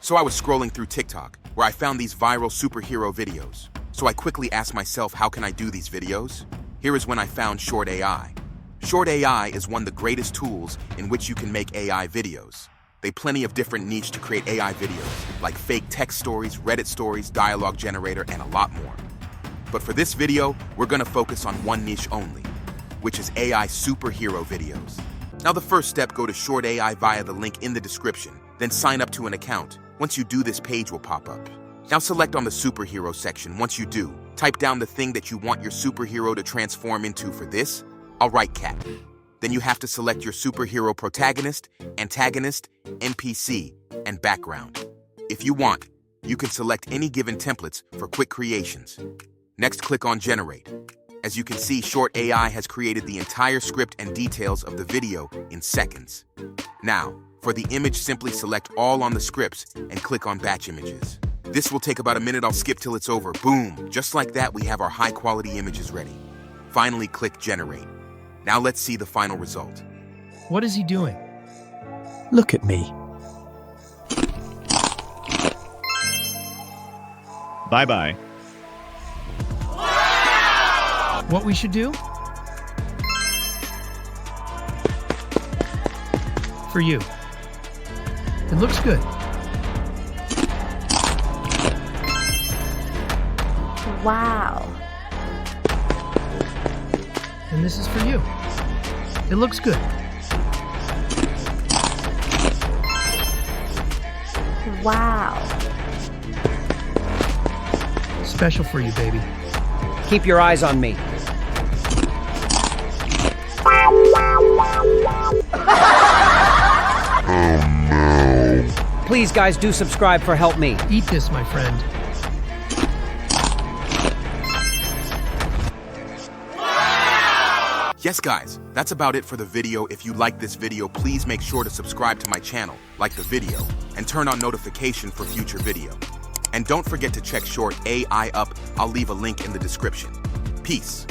So I was scrolling through TikTok, where I found these viral superhero videos. So I quickly asked myself, how can I do these videos? Here is when I found ShortAI. ShortAI is one of the greatest tools in which you can make AI videos. They plenty of different niche to create AI videos, like fake text stories, Reddit stories, dialogue generator, and a lot more. But for this video, we're gonna focus on one niche only, which is AI superhero videos. Now the first step, go to ShortAI via the link in the description, then sign up to an account. Once you do, this page will pop up. Now select on the superhero section. Once you do, type down the thing that you want your superhero to transform into. For this, I'll write cat. Then you have to select your superhero protagonist, antagonist, NPC, and background. If you want, you can select any given templates for quick creations. Next, click on Generate. As you can see, ShortAI has created the entire script and details of the video in seconds. Now, for the image, simply select all on the scripts and click on Batch Images. This will take about a minute. I'll skip till it's over. Boom! Just like that, we have our high-quality images ready. Finally, click Generate. Now let's see the final result. What is he doing? Look at me. Bye-bye. What we should do? For you. It looks good. Wow. And this is for you. It looks good. Wow. Special for you, baby. Keep your eyes on me. Please, guys, do subscribe for help me. Eat this, my friend. Yes guys, that's about it for the video. If you like this video, please make sure to subscribe to my channel, like the video, and turn on notification for future video. And don't forget to check ShortAI up. I'll leave a link in the description. Peace.